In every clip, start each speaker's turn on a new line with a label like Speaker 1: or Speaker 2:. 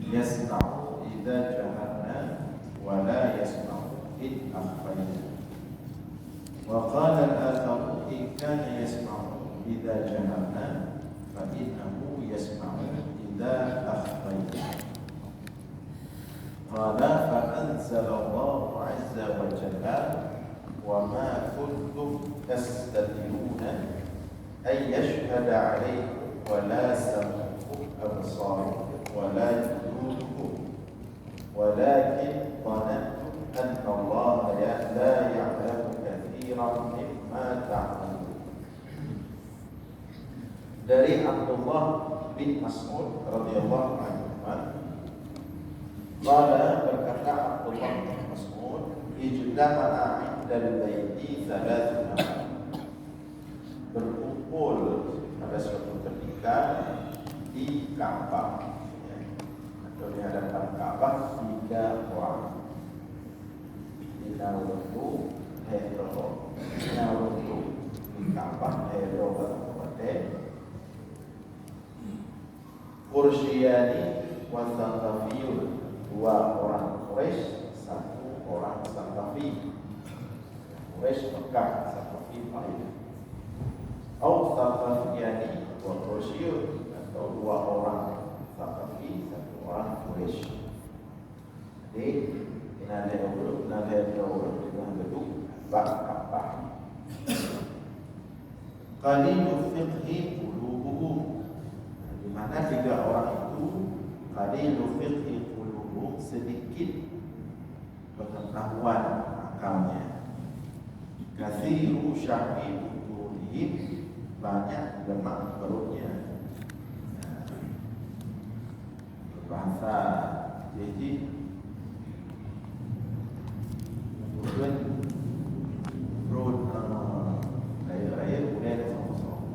Speaker 1: yasma'u idza jaharna wa la yasma'u in akhfayna. Wa qala al-akharu in kana yasma'u idza jaharna fa innahu yasma'u idza akhfayna. Qala fa anzalallahu 'azza wa jalla wa ma kuntum tastatiruna ay yashhada 'alaykum wa la sam'ukum absarukum wa la juludukum walakin dhanantum anna Allah la ya'lamu katsiran mimma ta'malun. Dari Abdullah bin Mas'ud radhiyallahu anhu, qala, berkata Abdullah bin Mas'ud, ijtama'a 'indal baiti thalathuna, berkumpul pada suatu ketika di Ka'bah, atau di hadapan Ka'bah 3 orang. Dinaruntu hero, dinaruntu di Ka'bah hero berkumpul. Qursyani wa Thaqafiyun, 2 orang Quraisy, 1 orang Thaqafi. Quraisy Mekah, Thaqafi Madinah. Au Thaqafiyani wa Qursyun, atau 2 orang Thaqafi, 1 orang Quraisy. Jadi nada dulu dengan gedung Ka'bah. Qalilu fiqhi qulubuhum, di mana 3 orang itu qalilu fiqhi qulubuhum, sedikit pengetahuan akalnya. Kathiru syahmi buturihim, banyak lemak perutnya. Bahasa jadi kemudian perut raya kemudian sama-sama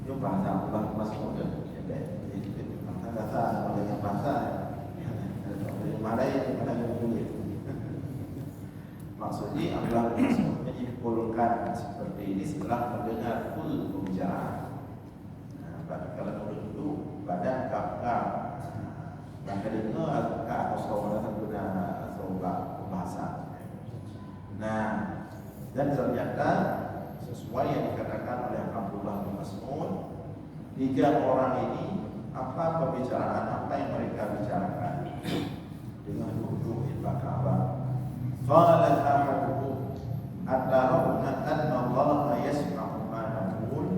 Speaker 1: itu bahasa Mas'ud ya. Jadi bahasa banyak bahasa mana yang sulit. Maksudnya Abdullah bin Mas'ud menyimpulkan seperti ini setelah mendengar pembicaraan. Kalau dulu badan kakak, maka dengar kakak atau guna atau bahasa. Nah, dan ternyata sesuai yang dikatakan oleh Abdullah bin Mas'ud, 3 orang ini apa pembicaraan apa yang mereka bicarakan dengan duduk di Ka'bah. Qala ahaduhum atarawna anna Allah yasma'u ma naqul,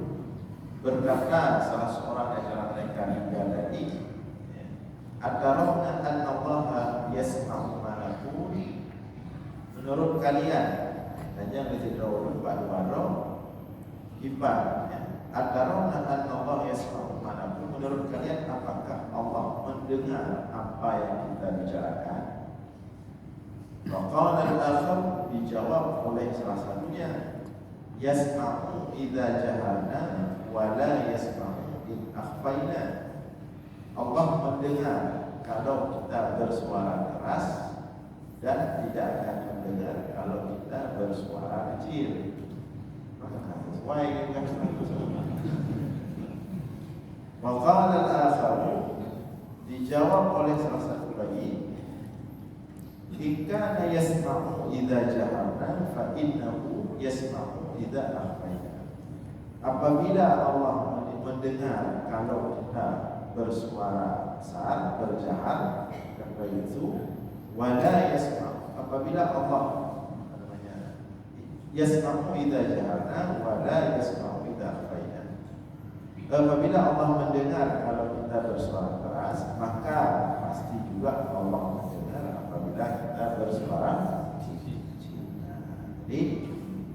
Speaker 1: berkata salah seorang di antara mereka hingga tadi, atarawna anna Allah yasma'u ma naqul, menurut kalian, hanya ditiru ba'du hibah, atarawna anna Allah yasma'u ma naqul, menurut kalian apakah Allah mendengar apa yang kita bicarakan? Faqala al-akhar, dijawab oleh salah satunya, yasma'u idza jaharna wa la yasma'u in akhfayna. Allah mendengar kalau kita bersuara keras dan tidak akan mendengar kalau kita bersuara kecil. Maka sesuai dengan Faqala al-akhar, dijawab oleh salah satu lagi, jika yasma'u idza jaharna fa innahu yasma'u idza akhfayna. Apabila Allah mendengar kalau kita bersuara saat berjahar, kata itu wala yasma'u, apabila Allah yasma'u idza jaharna wala yasma'u idza akhfayna. Apabila Allah mendengar kalau kita bersuara keras, maka pasti juga Allah mendengar apabila kita bersuara kecil. Jadi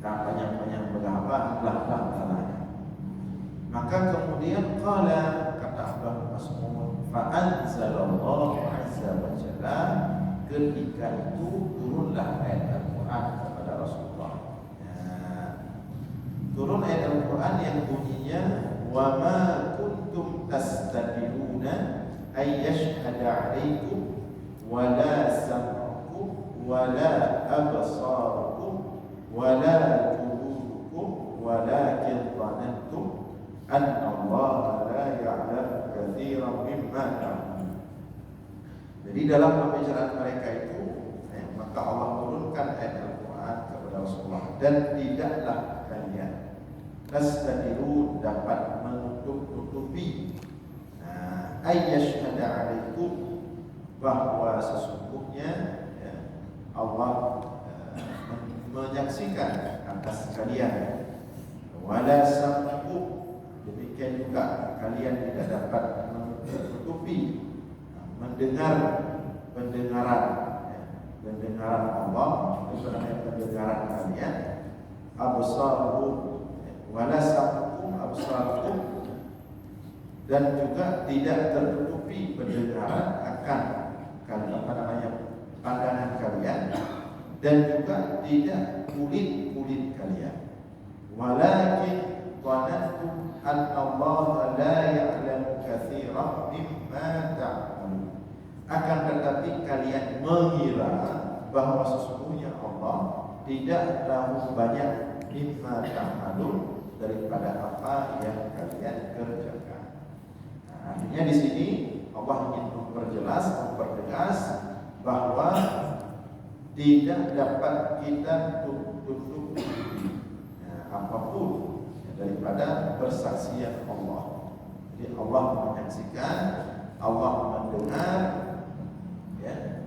Speaker 1: panjang-panjang berapa belakang salahnya. Maka kemudian qala, kata Abdullah Mas'ud, fa anzalallahu 'azza wa jalla, ketika itu turunlah ayat Al-Qur'an kepada Rasulullah. Turun ayat Al-Qur'an yang bunyinya wa ma kuntum tastatiruna ay yashhada 'alaikum wa la sam'ukum wa la absarukum wa la juludukum walakin dhanantum anna Allah la ya'lamu katsiran mimma ta'malun. Jadi dalam pembicaraan mereka itu, maka Allah turunkan ayat Al-Quran kepada Rasulullah, dan tidaklah kalian tastadiru dapat menutup-tutupi ayyashhada alaikum, bahwa sesungguhnya Allah menyaksikan atas kalian, wala sam'u, demikian juga kalian tidak dapat menutupi mendengar pendengaran Allah, pendengaran kalian, absaruhum, wala sam'u absaruhum, dan juga tidak tertutupi pendengaran akan pandangan kalian, dan juga tidak kulit kalian. Walakin dhanantum anna Allah la ya'lamu katsiran mimma ta'malun. Akan tetapi kalian mengira bahwa sesungguhnya Allah tidak tahu banyak mimma ta'malun, daripada apa yang kalian kerjakan. Artinya di sini Allah ingin mempertegas bahwa tidak dapat kita tutup apapun daripada persaksian Allah. Jadi Allah menyaksikan, Allah mendengar,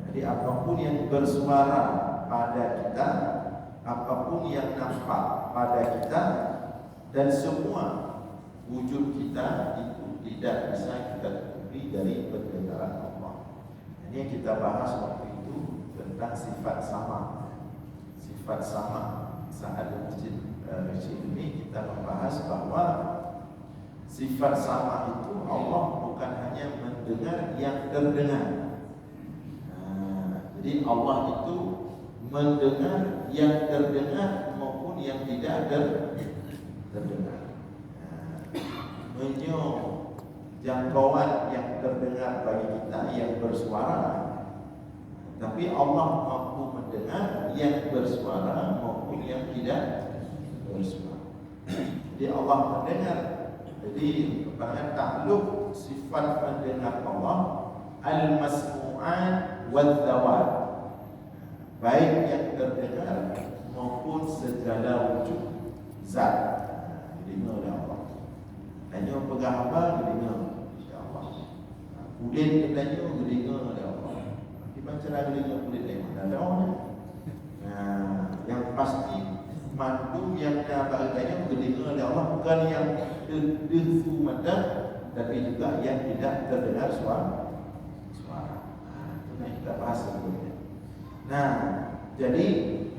Speaker 1: jadi apapun yang bersuara pada kita, apapun yang nampak pada kita, dan semua wujud kita itu tidak bisa kita tutupi dari pendengaran Allah. Ini yang kita bahas waktu itu tentang sifat sama. Sifat sama. Saat di masjid ini kita membahas bahwa sifat sama itu Allah bukan hanya mendengar yang terdengar. Jadi Allah itu mendengar yang terdengar maupun yang tidak terdengar. Jangkauan yang terdengar bagi kita yang bersuara, tapi Allah mampu mendengar yang bersuara maupun yang tidak bersuara. Jadi Allah mendengar. Jadi takluk sifat mendengar Allah al-masmu'an wal-zawat, baik yang terdengar maupun segala wujud zat. Jadi oleh Allah. Tanya pegang apa, gedengar insya-Allah. Kulit katanya gedengar oleh Allah. Macam mana gedengar kulit lain? Tak tahu. Yang pasti mandu yang katanya gedengar oleh Allah, bukan yang terdengar mata, tapi juga yang tidak terdengar suara. Itu yang kita bahas sebelumnya. Jadi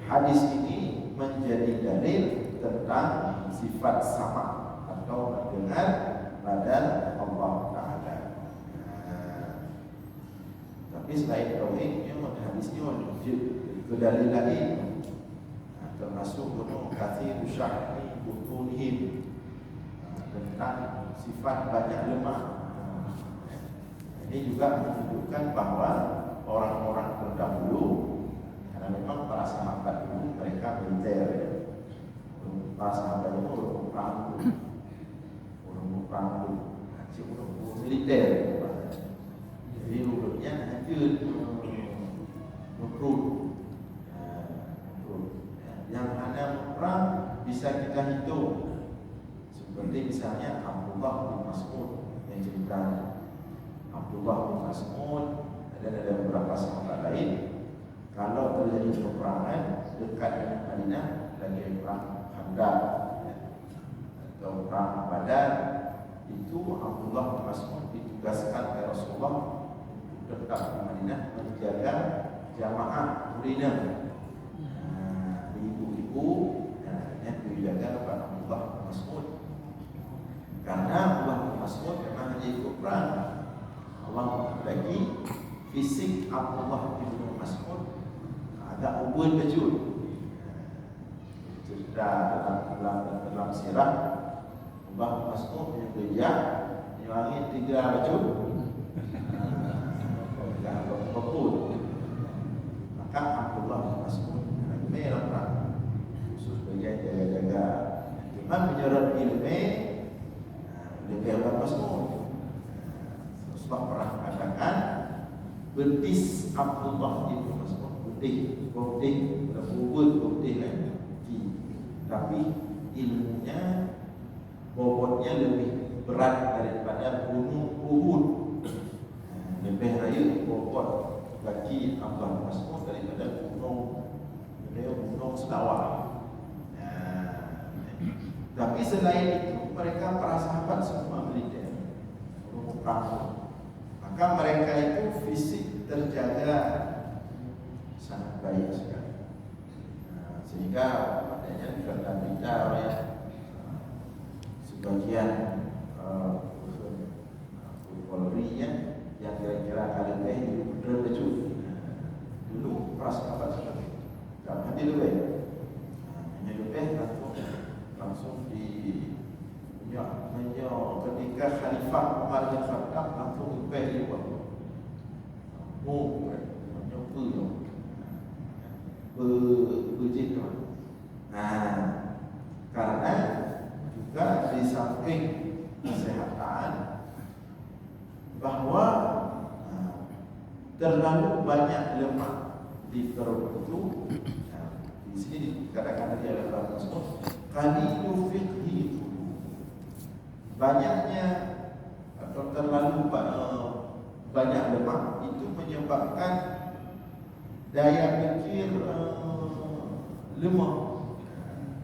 Speaker 1: hadis ini menjadi dalil tentang sifat sama atau mendengar pada Allah Ta'ala. Tapi selain tauhidnya, hadisnya menunjuk kedalil lain, termasuk kathir syahri butunihim, tentang sifat banyak lemah. Ini juga menunjukkan bahwa orang-orang terdahulu, karena memang para sahabat dulu mereka militer, para sahabat itu orang militer. Jadi urutnya hanya mekrut. Yang ada perang bisa kita hitung. Seperti misalnya Abdullah bin Mas'ud yang cerita. Abdullah bin Mas'ud dan ada beberapa sahabat lain, kalau terjadi peperangan dekat dengan Madinah, lagi perang Khandaq atau perang Badar, itu Abdullah bin Mas'ud ditugaskan oleh Rasulullah untuk tetap di Madinah menjaga jamaah muridnya. Ibu-ibu yang dijaga oleh Abdullah bin Mas'ud, karena Abdullah bin Mas'ud memang hanya ikut perang. Allah bagi fisik Abdullah bin Mas'ud agak ubun kejut. Cerita dalam sirah, Abdullah bin Mas'ud yang bijak langit 3 baju berpul. Maka Abdullah bin Mas'ud merah khusus bagian jaga-jaga Imam menyorot ilmu lebih Abdullah bin Mas'ud. Rasulullah pernah mengatakan betis Abdullah bin Mas'ud, putih, putih kan, tapi ilmunya, bobotnya lebih berat daripada gunung Uhud. Lebih raya bobot kaki Abdullah bin Mas'ud daripada gunung Sedawar. Tapi selain itu, mereka para sahabat semua militer, perang. Maka mereka itu fisik terjaga sangat baik sekali. Sehingga adanya berita oleh sebagian Polri yang kira-kira kali ini berlecu. Dulu para sahabat seperti itu. Jangan dilebih. Hanya lebih langsung ketika Khalifah Umar bin Khattab langsung lebih juga. Berjit. Karena juga di samping kesehatan, bahwa terlalu banyak lemak di perut itu. Di sini dikatakan dia adalah Rasul qalilu fiqhi, banyaknya atau terlalu banyak lemak itu menyebabkan daya pikir lemah,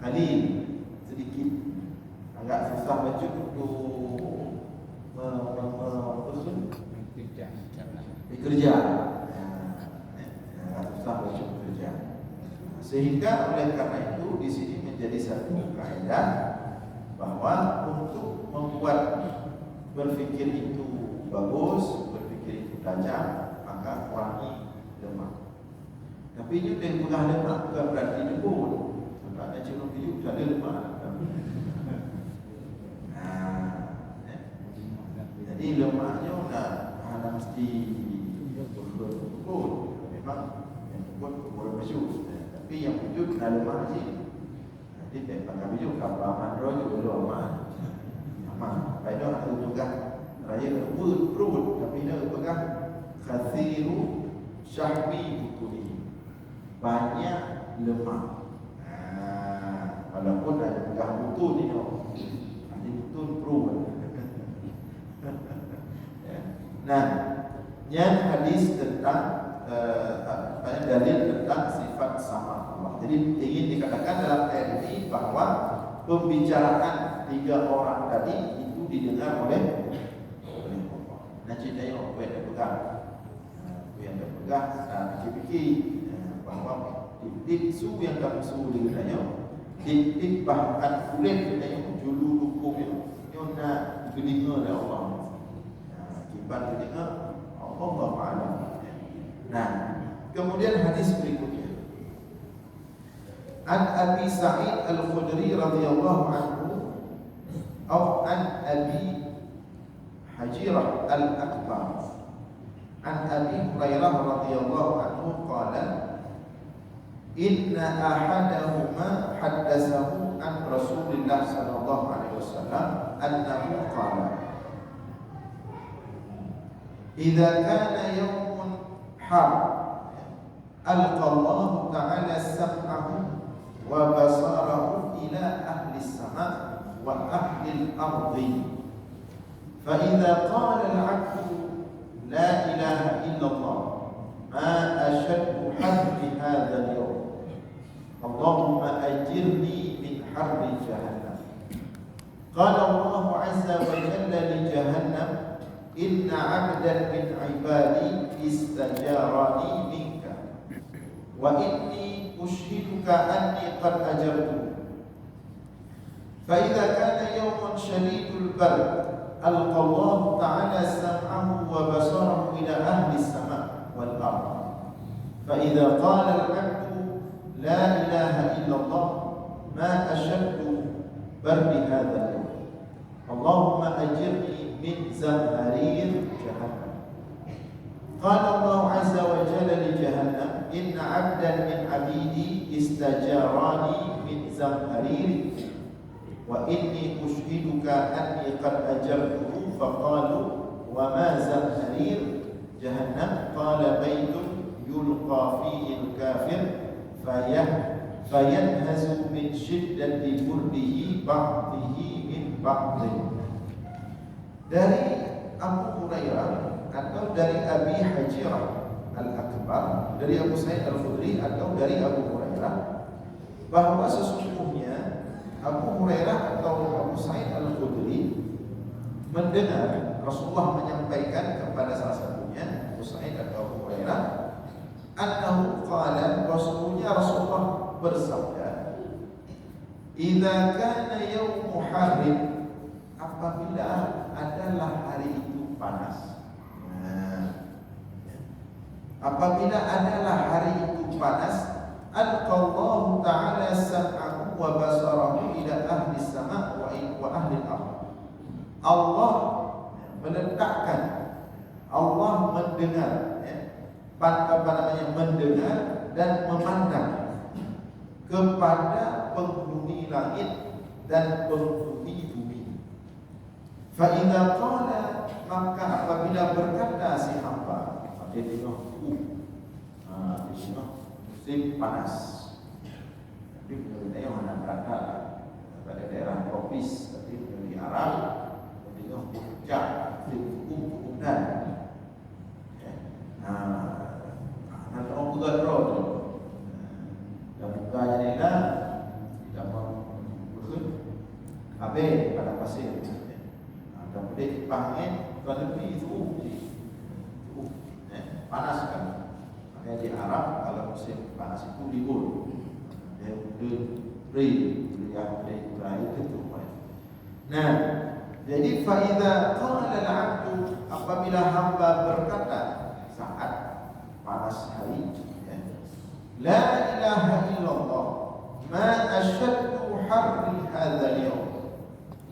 Speaker 1: qalil, sedikit, agak susah baca untuk bekerja, agak susah baca bekerja. Sehingga oleh karena itu di sini menjadi satu kaidah bahwa untuk membuat berpikir itu bagus, berpikir itu tajam, maka kurangi lemak. Tapi ini yang kurang lemak bukan berarti debun. Sebab ada cilok hidup tak ada lemak. Jadi lemaknya dah mesti betul. Memang yang betul boleh masuk. Tapi yang wujud dah lemak je. Jadi tak pakai baju kapal mandro juga belum aman. Aman. Pada nak tunjukkan raya perut, tapi dia pegang kathiru syahmi bukuli, banyak lemak. Walaupun ada pegang betul ni, ini betul perut. Nah, yang hadis tentang dalil tentang sifat sama Allah. Jadi ingin dikatakan dalam ayat ini bahwa pembicaraan 3 orang tadi itu didengar oleh Allah. Nah, ceritanya apa yang dia pegang? Apa yang dia pegang? Fikir-fikir bahawa titik-titik yang kamu suruh dia titik bahkan kulit dia julu dukung dia nak kedengar oleh Allah. Kibat kedengar Allah Ta'ala. Nah, kemudian hadis berikutnya. An Abi Sa'id Al-Khudri radhiyallahu anhu atau an Abi Hajirah Al-Akbar an Abi Hurairah radhiyallahu anhu qala inna ahadahuma haddatsahu an Rasulillah sallallahu alaihi wasallam annahu qala idza kana yawmun har alqa Allah ta'ala sam'ahu wa basarahu ila ahli as-sama' wa ahli al-ardi fa idza qala al-'abdu la ilaha illallah ma ashaddu harri hadha al-yawm Allahumma ajirni min harri jahannam qala Allah 'azza wa jalla li jahannam inna 'abdan min 'ibadi istajarani minka wa inni ushiduka anni qad ajartu fa idza kana yawman shadidul bard alqa Allah ta'ala sam'ahu wa basarahu ila ahli as-sama' wal ard fa idza qala al-'abdu la ilaha illa Allah ma ashaddu bardi hadha al-yawm Allahumma ajirni min zamharir jahannam قال الله عز وجل لجهنم إن عبدا من عبيدي استجاراني من زمهرير وإني أشهدك أني قد أجرته فقالوا وما زمهرير جهنم قال yanhazu min syiddati burdihi ba'dihi min ba'dih. Dari Abu Hurairah atau dari Abi Hajirah Al-Akbar, dari Abu Sa'id Al-Khudri atau dari Abu Hurairah, bahwa sesungguhnya Abu Hurairah atau Abu Sa'id Al-Khudri mendengar Rasulullah menyampaikan kepada salah satunya, Abu Sa'id atau Abu Hurairah, annahu qala, Rasulullah bersabda, idza kana yaumu harrin, apabila adalah hari itu panas. Apabila adalah hari itu panas, alqallahu ta'ala sam'ahu wa basarahu ila ahli sama' wa ahli al-ardh. Allah meletakkan, Allah mendengar, mendengar dan memandang kepada penghuni langit dan penghuni bumi. Fa idza qala, maka apabila berkata si hamba, dia tengok musim panas. Tapi kita yang mana berada pada daerah tropis, tapi di Arab, dia tengok puncak, hukum dan nanti orang bukan roh tu, dan buka jadilah tidak mau berhut, habis pada pasir. Dan boleh dipanggil kalau lebih itu panas kan. Makanya di Arab kalau musim panas itu libur. Dia beri yang berakhir itu. Nah, jadi faida qala al-'abdu, apabila hamba berkata saat panas hari, la ilaha illallah ma asyaddu harri hadzal yawm.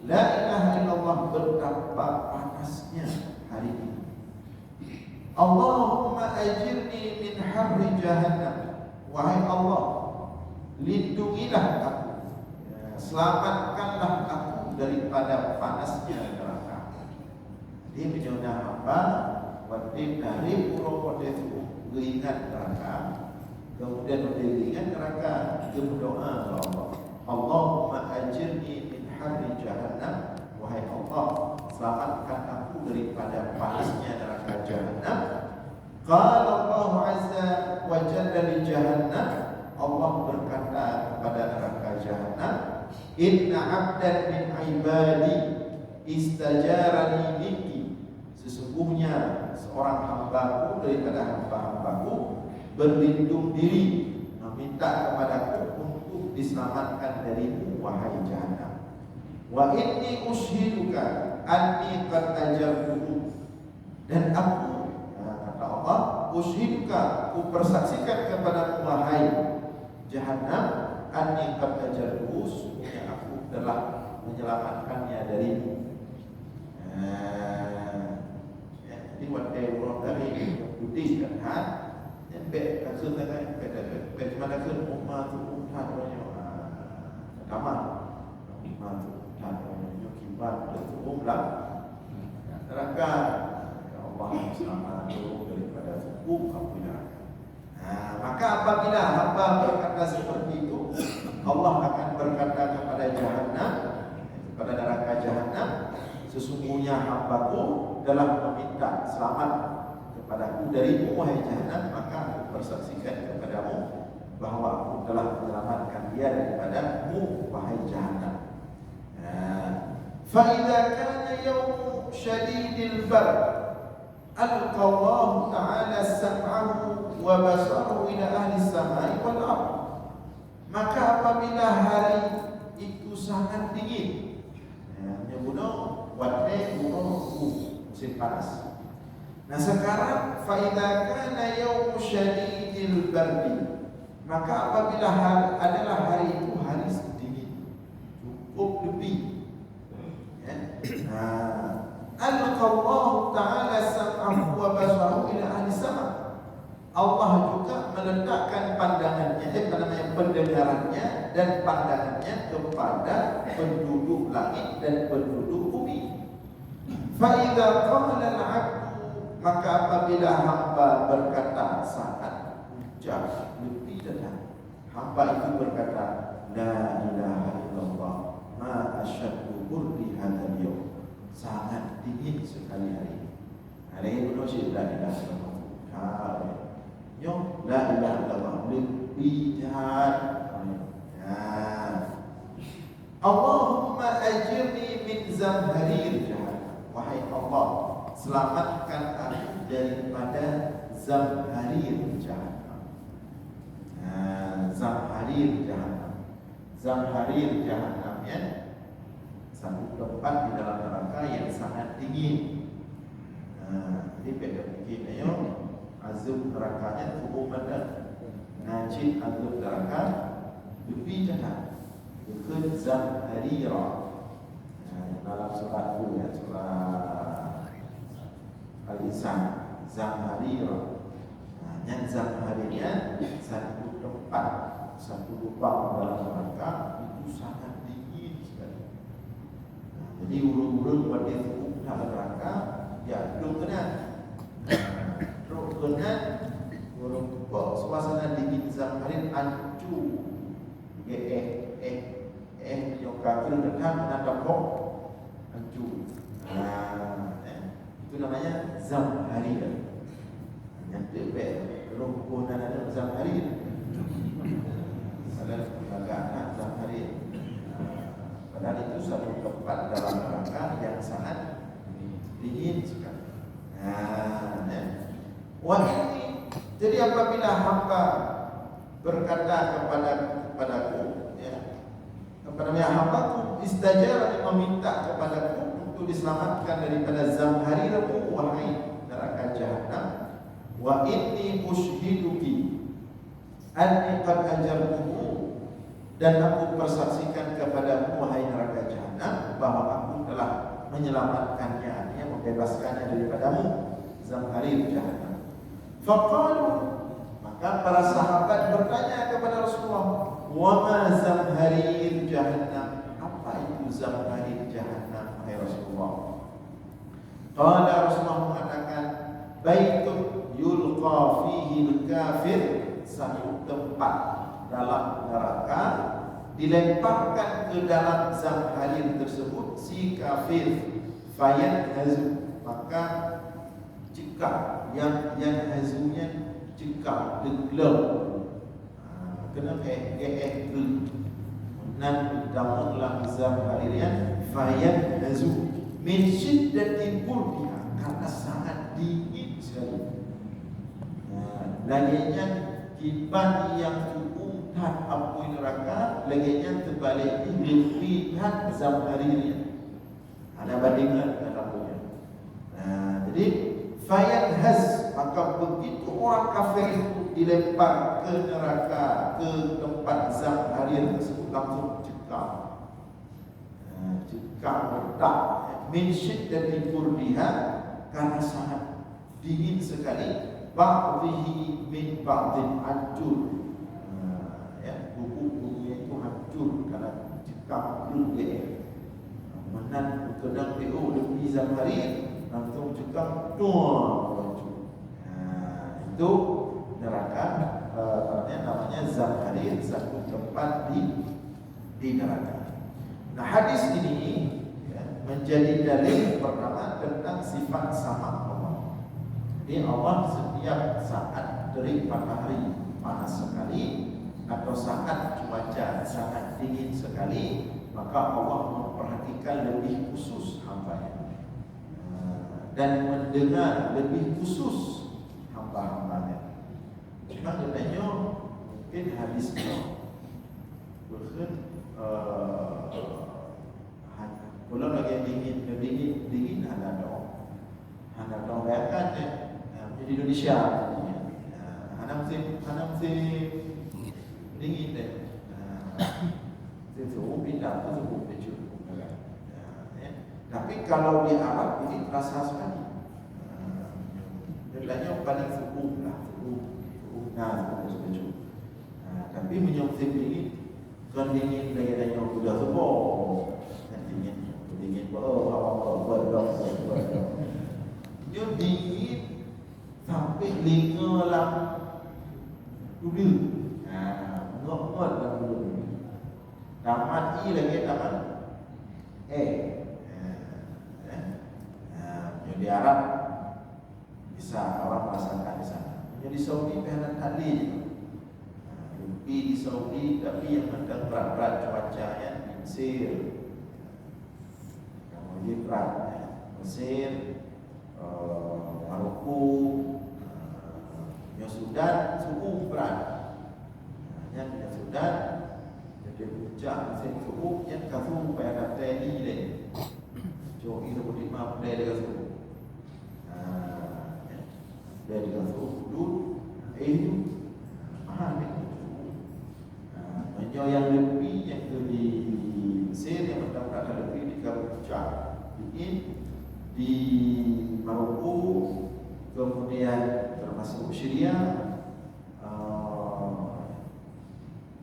Speaker 1: La ilaha illallah, betapa panasnya hari ini. Allahumma ajirni min harri jahannam. Wahai Allah, lindungilah aku, selamatkanlah aku daripada panasnya neraka. Dia menjauhkan hamba waktu dari pura itu ingat neraka, kemudian mengingat neraka, dia berdoa kepada Allah, Allahumma ajirni min harri jahannam. Wahai Allah, selamatkan aku daripada panasnya neraka jahannam. Qala Allah azza wa jalla li jahannam, Allah berkata kepada neraka jahannam, inna 'abdan min ibadi istajarani minni, sesungguhnya seorang hambaku daripada hamba-hambaku berlindung diri, meminta kepadaku untuk diselamatkan darimu, wahai jahannam. Wa inni ushiduka anni qad ajartuhu, dan aku, kata Allah, ushiduka, aku persaksikan kepadamu, wahai jahannam, anni qad ajartuhu, sesungguhnya aku telah menyelamatkannya darimu. Jadi waktu orang dari putih kan, sampai kasut dengan sampai mana ke rumah tu umpan orang kamar, rumah tu umpan kibat tu umlah. Neraka, ya Allah selamat daripada hukum apabila. Maka apabila hamba berkata seperti itu, Allah akan berkata kepada jahannam, kepada neraka jahannam, sesungguhnya hambaku telah meminta selamat kepadaku darimu, wahai jahannam, maka aku persaksikan kepadamu bahawa aku telah menyelamatkan dia daripadamu, wahai jahannam. Fa idza kana yawm shadidil bard alqa Allah ta'ala sam'ahu wa basarahu ila ahli samai wal ardh. Maka apabila hari itu sangat dingin, bunuh wadai musim panas. Nah sekarang fa idza kana yawm shadidil bardi, maka apabila adalah hari itu hari dingin, cukup lebih, alqa Allah ta'ala sam'ahu wa basarahu ila ahli sama. Allah juga meletakkan pandangannya, pendengarannya dan pandangannya kepada penduduk langit dan penduduk bumi. Fa idza qala al-'abdu, maka apabila hamba berkata saat hujan lebih datang, hamba itu berkata, la ilaha illallah, ma asyaddu burdi hadzal yawm. Sangat dingin sekali hari ini. Hari ini manusia la ilaha illallah. Yo, la ilaha illallah lebih jahat. Allahumma ajirni min zamharir jahannam. Wahai Allah, selamatkan aku daripada zamharir jahannam. Zamharir jahannam. Zamharir jahannam ya, satu tempat di dalam neraka yang sangat dingin. Jadi beda fikir ayo, azab nerakanya cukup pada najib azab neraka lebih jahat. Bukan zamharira. Dalam surat itu ya, surat Al-Insan, zamharira. Yang zamharira satu tempat, satu lubang dalam neraka itu sangat dingin sekali. Jadi urut-urut pada itu dalam neraka, ya duduk kenan, duduk kenan, urut suasana dingin zamharin ancu, yang kafir datang menatap kau ancu. Itu namanya zamharin. Yang tebak rumpunan ada zamharin. Salah agak zamharin. Padahal itu satu tempat dalam neraka yang sangat dingin sekali. Wah ini. Jadi apabila hamba berkata kepadaku, kepada hambaku, istajara, meminta kepadaku untuk diselamatkan daripada zamhariramu, wahai neraka jahannam. Wa inni ushhiduki anni qad ajartuhu, dan aku persaksikan kepadamu, wahai neraka jahannam, bahwa aku telah menyelamatkannya, artinya membebaskannya daripadamu zamharir jahannam. Faqalu, maka para sahabat bertanya kepada Rasulullah, wa ma zamharir jahannam, apa itu zamharir jahannam wahai Rasulullah? Qala, Rasulullah mengatakan, baitun yulqa fihi al-kafir, satu tempat dalam neraka dilemparkan ke dalam zamharir tersebut si kafir, fayanhazu, maka cekak, yang hazunya cekak, deglam, kena nan dalam dalam zamharirnya fayanhazu min syiddati burdiha, karena sangat dingin sekali. Laginya kiban yang diungkat api neraka, laginya terbalik dilihat zamharirnya. Ada bandingan dalamnya. Jadi fayanhaz, maka begitu orang kafir itu dilempar ke neraka, ke tempat zamharir tersebut, langsung cekak, retak, min syiddati burdiha, karena sangat dingin sekali, ba'dhihi min ba'dhin hancur, buku-bukunya itu hancur karena cekak bergerak. Menan kedang PO lebih zamharir, langsung cekak hancur. Itu neraka, namanya zamharir, satu tempat di neraka. Nah, hadis ini menjadi dalil pertama tentang sifat sama Allah. Jadi Allah setiap saat terik matahari panas sekali, atau saat cuaca sangat dingin sekali, maka Allah memperhatikan lebih khusus hamba-Nya dan mendengar lebih khusus hamba-hambanya. Cuma katanya mungkin hadisnya bahkan kalau lagi dingin ada dong bayangkan ya, di Indonesia musim dingin deh. Itu pindah ke baju. Tapi kalau di Arab ini terasa sekali. Katanya paling suku lah, baju. Tapi musim dingin, kan dingin daya sudah semua. Dingin buat dia dingin sampai 5 dulu. Ngok-ngok dalam dulu. Tamat I lagi tamat di Arab bisa orang merasakan di sana. Di Saudi pihak tadi di Saudi tapi yang sedang berat-berat cuacanya Mesir, kemudian berat Mesir, Maroko, Sudan suhu berat. Yang Sudan jadi puncak musim suhu yang kasu pada tadi deh. Jogi 25 dari kasu. Dari kasu duduk itu mahal itu. Yang lebih yang di Mesir yang mendapat lebih di puncak di Maroko, kemudian termasuk Syria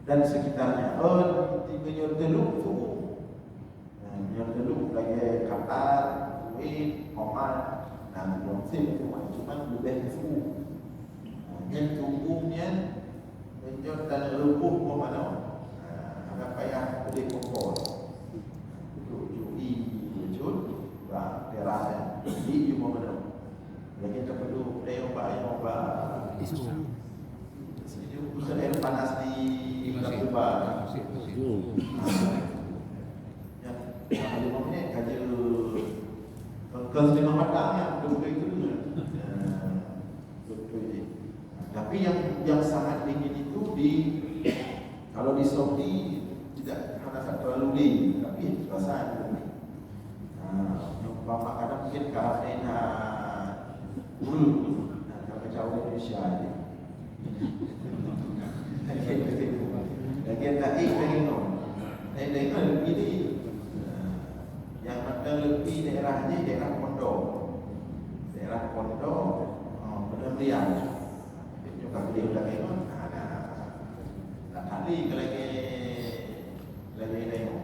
Speaker 1: dan sekitarnya. Di Menyor Teluk tu, Menyor Teluk lagi Qatar, Kuwait, Oman, dan musim cuma lebih suhu. Yang suhunya Menyor dan Lebuh ke mana? Agak payah boleh kompor. Jui, Jun, daerah di Jumlah mana? Lagi kita perlu obat Bukan air panas di Kuba. Yang 5 minit kaji kelas 5 matang yang betul itu dulu. Tapi yang sangat dingin itu kalau di Saudi tidak terlalu dingin, tapi rasa dingin. Bapak kadang mungkin karantina dulu, kalau jauh Indonesia ini. Lagi tadi dengan ini yang ada lebih daerahnya daerah pondok, penerian. Juga beliau lagi ada tadi lagi nengok.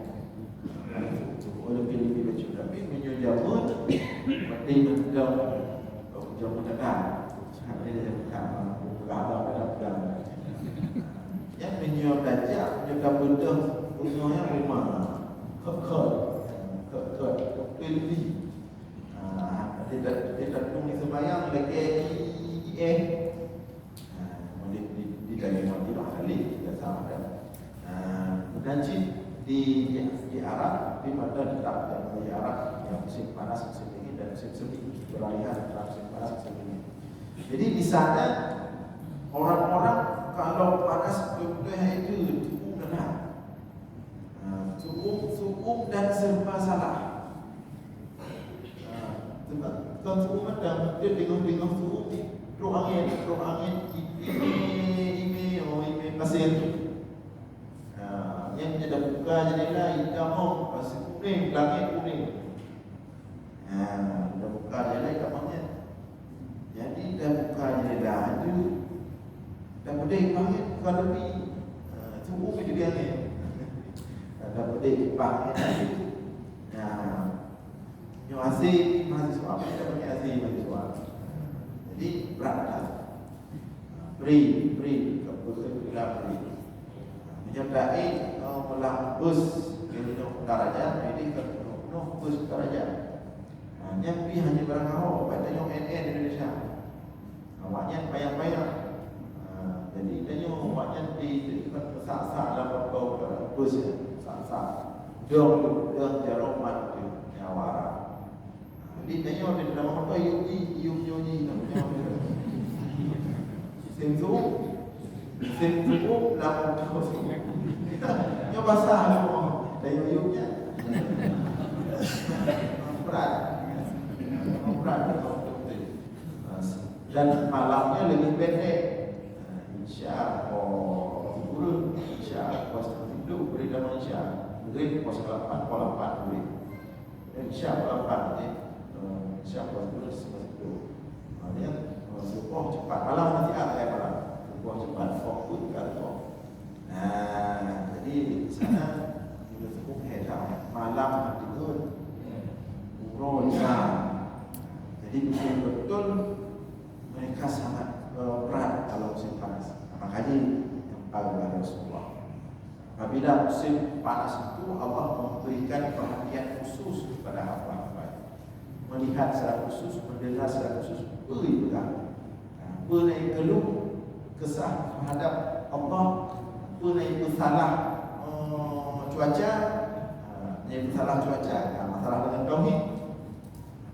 Speaker 1: Lebih baca tapi menyujamun mesti mendam jamu tetap. Ada dia bukan berapa dalam yang menyuap dajak juga betul punya rumah kekal pilih tidak tunggu sembahyang lagi di dalam mati kali tidak sama dan di Arab di mana tetap di Arab yang musim panas musim dingin dan musim semi beralihan antara musim panas musim dingin. Jadi di sana orang-orang kalau panas betul itu suku dan serba salah. Sebab suku ada dia bingung suku ni angin ini pasir. Yang ada buka jadilah hitam pasir kuning, langit kuning. Dah buka jadilah hitamnya. Jadi dah buka jadilah itu. Dan pedih pangit bukan lebih subuh ke jadi angin. Dan pedih pangit itu. Yang asli mahasiswa kita pakai asli mahasiswa. Jadi berat. Beri keputusan menyertai melambus gendong darajat jadi bus darajat. Yang pergi hanya barang awak pada yang NN Indonesia. Awaknya payah-payah. Jadi tanya awaknya di sak-sak dalam bus sak-sak. Dong jarum mat nyawara. Jadi tanya di dalam motor yuk Sentu dalam terus. Yang basah dan yuknya berat dan malamnya lebih pendek. Insya pos itu beri nama beri pos 8 beri. Insya 8 ni insya pos itu. Kemudian cepat malam nanti ada malam. Cepat fokus kalau. Jadi di sana bila sebut malam tidur umroh jadi betul mereka sangat berat kalau musim panas. Makanya yang Rasulullah. Apabila musim panas itu, Allah memberikan perhatian khusus kepada hamba-hamba, melihat secara khusus, mendengar secara khusus, beri juga pernah keluh kesah terhadap Allah, pernah salah cuaca, salah cuaca, masalah dengan tauhid.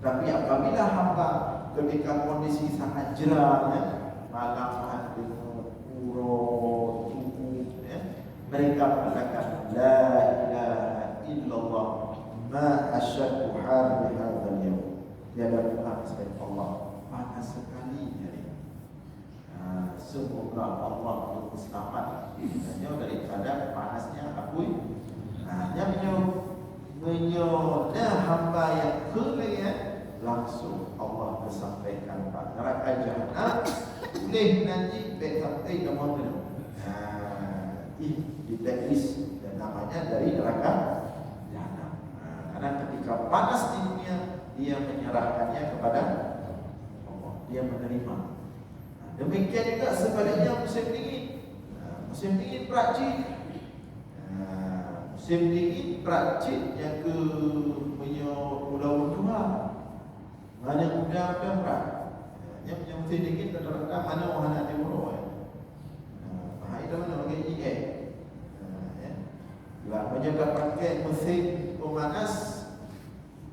Speaker 1: Tapi apabila hamba ketika kondisi sangat jerah, malam ada urut, mereka mengatakan la ilaha illallah ma asyaddu har bi hadzal yawm. Tiada Tuhan selain Allah. Panas sekali hari. Semoga Allah untuk selamat hanya daripada panasnya api. Hanya menyoda hamba yang kering, langsung Allah bersampaikan pada neraka jahanam boleh nanti sampai ke mana. Diteknis dan namanya dari neraka jahanam. Karena ketika panas di dunia, dia menyerahkannya kepada Allah, dia menerima. Demikian juga sebaliknya musim dingin. Musim dingin peracik. Musim dingin peracik yang ke pulau Dua. Mana udang dan berat. Yang punya musim dingin kadang-kadang mana orang nak timur. Itu mana bagi IE. Bila menjaga pakai musim pemanas,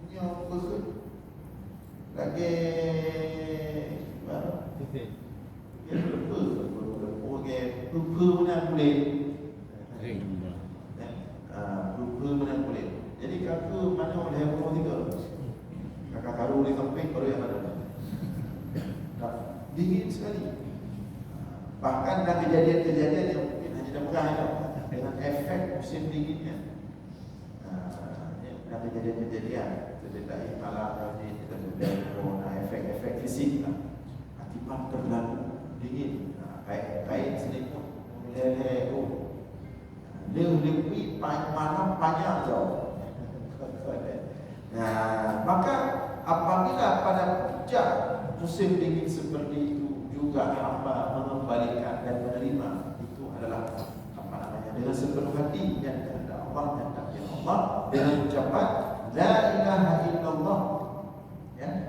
Speaker 1: punya berkut. Lagi ya lupa mana boleh mana boleh. Jadi kakak mana boleh umur 3 kakak karu di samping baru yang ada. Dingin sekali. Bahkan ada kejadian-kejadian yang mungkin hanya dapat dengan efek musim dinginnya. Ada kejadian-kejadian terjadi malam tadi kita corona efek-efek fisik lah. Akibat terlalu dingin, kain selimut meleleh lebih malam panjang jauh. Maka apabila pada puncak musim dingin seperti itu juga hamba mengembalikan dan menerima, itu adalah dengan sepenuh hati dan kehendak Allah dan takdir Allah dengan ucapan la ilaha illallah,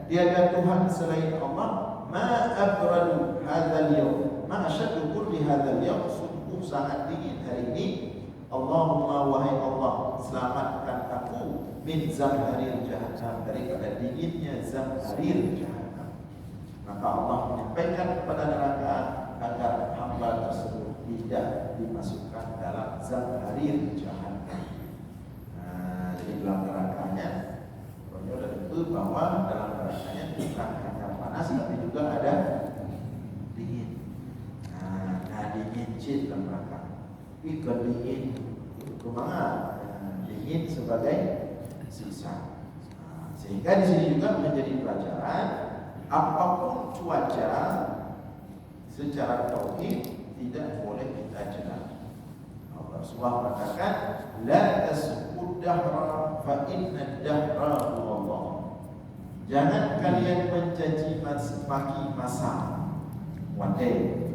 Speaker 1: tiada Tuhan selain Allah. Ma abradu hadzal yawm, ma asyaddu kulli hadzal yawm, sungguh sangat dingin hari ini. Allahumma wahai Allah, selamatkan aku min zamharir jahannam, daripada dinginnya zamharir jahannam. Maka Allah menyampaikan kepada neraka agar hamba tersebut tidak dimasukkan dalam zamharir jahannam. Jadi dalam nerakanya, Rasulullah sudah tentu bahwa dalam nerakanya bukan hanya panas, tapi juga ada dingin. Dingin jin dalam neraka. Bukan dingin kemana? Dingin sebagai siksa. Sehingga di sini juga menjadi pelajaran, apapun cuaca secara tauhid tidak boleh kita jenak. Rasulullah mengatakan la tasbud dahra fa inna dahra Allah. Jangan kalian mencaci maki masa. Wadai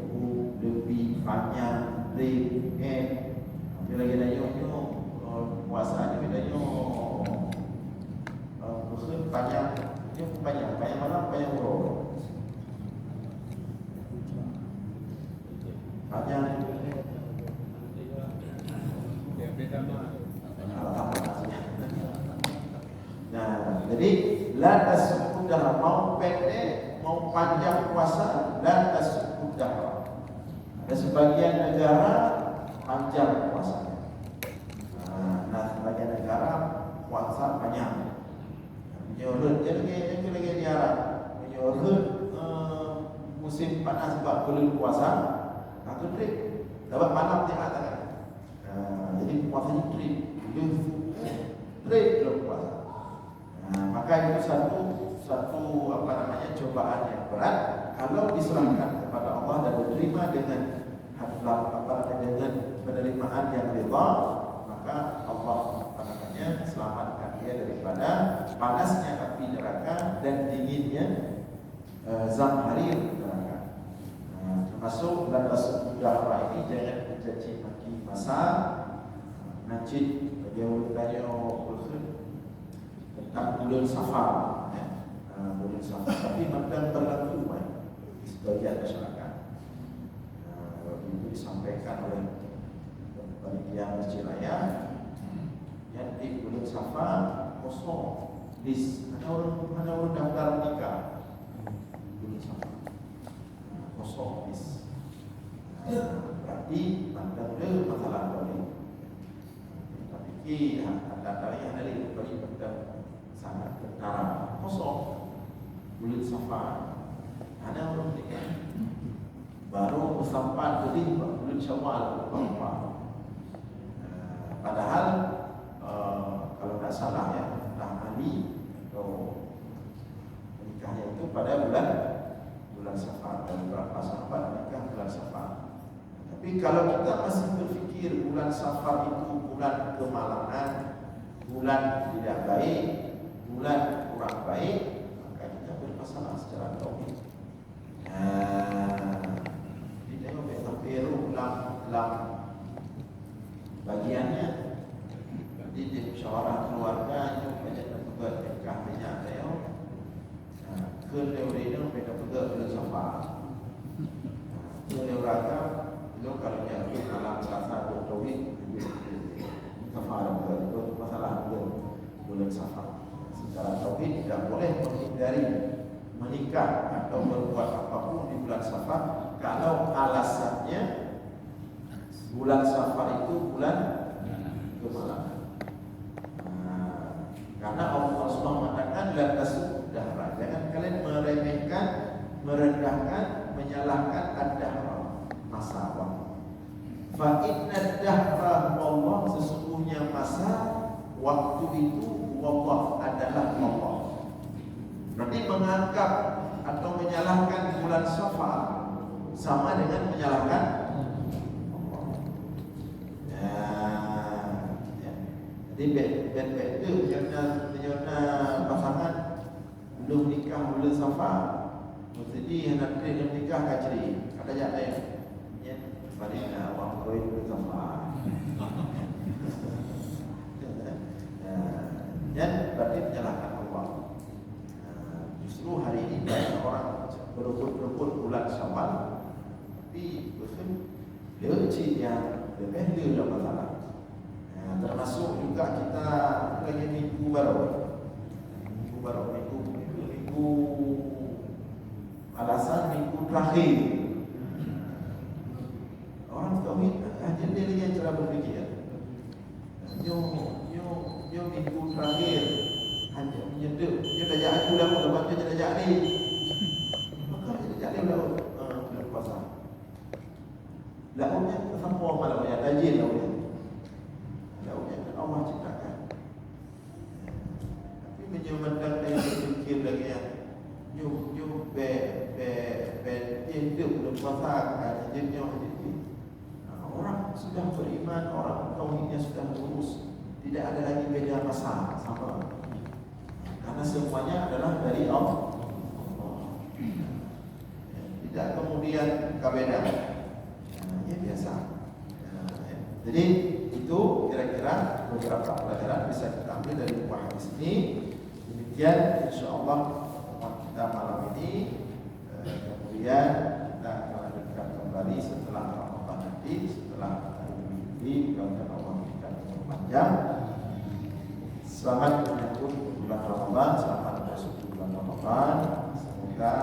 Speaker 1: lebih panjang lagi dayuh puasa ni dayuh panjang malam panjang urut panjang. Jadi la tasuddah, mau pendek mau panjang puasa, la tasuddah. Ada sebagian negara panjang puasanya. Sebagian negara puasa panjang. Menyorot dia lagi di Arab. Menyorot musim panas sebab perlu puasa. Aku trip dapat malam dia katakan. Jadi puasanya trip. Trip belum puasa. Maka itu satu cobaan yang berat. Kalau diserahkan kepada Allah dan diterima dengan dengan penerimaan yang ridha, maka Allah selamatkan dia daripada panasnya api neraka dan dinginnya zamharir neraka. Termasuk dan dahra ini jangan mencaci maki masa najid bagi orang tanya tentang bulan Safar, bulan Safar, tapi macam berlaku di sebagian masyarakat. Itu disampaikan oleh panitia Masjid Raya yang di bulan Safar kosong list, ada orang daftar nikah bulan Safar kosong list. Berarti pandang dia masalah balik. Tapi ada yang dari bagi pandang sangat ketara kosong bulan Safar. Ada orang nikah baru sampai jadi bulan Syawal padahal kalau tak salah ya Ali atau nikahnya itu pada bulan Safar, dan beberapa sahabat nikah bulan Safar. Tapi kalau kita masih berfikir bulan Safar itu bulan kemalangan, bulan tidak baik, bulan kurang baik, maka kita bermasalah secara tauhid. Dalam bagiannya di musyawarah keluarga itu banyak petugas nikah banyak dia ke lewrino mereka petugas bulan Safar ke lewraga itu kalau nyari dalam selasa tauhid Safar itu masalah bulan Safar. Secara tauhid tidak boleh menghindari menikah atau berbuat apapun di bulan Safar kalau alasannya bulan Safar itu bulan kemalangan. Karena Allah SWT mengatakan la tasubbu dahra, jangan kalian meremehkan, merendahkan, menyalahkan ad-dahra, masa waktu. Fa inna dahra Allah, sesungguhnya masa waktu itu Allah adalah Allah. Berarti menganggap atau menyalahkan bulan Safar sama dengan menyalahkan jadi bet-bet itu punya pasangan belum nikah bulan Safar, mesti nanti belum nikah kacri kata jak lain ya barina wang koi bulan Safar dan berarti menyalahkan Allah. Justru hari ini banyak orang berebut-rebut bulan Syawal, tapi betul dia yang lebih dia masalah. Termasuk juga kita lagi minggu baru alasan minggu terakhir orang tauhid hanya dia lagi cara berfikir yo minggu terakhir hanya menyedep dia dah jadi aku dah lepas tu dah jadi maka dia jadi dah puasa lauknya sampai malam ya tajil lauknya Allah ciptakan. Tapi menyemandang dan berfikir lagi yang you hidup berpuasa jenisnya orang sudah beriman, orang tauhidnya sudah lurus, tidak ada lagi beda masa sama. Karena semuanya adalah dari Allah. Tidak kemudian kabeda. Ya biasa. Jadi itu kira-kira beberapa pelajaran bisa kita ambil dari buah hadis ini. Demikian insyaallah kita malam ini. Kemudian kita akan lanjutkan kembali setelah Ramadan nanti, setelah ini mudah-mudahan Allah memberikan umur panjang. Selamat menyambut bulan Ramadan, selamat masuk bulan Ramadan. Semoga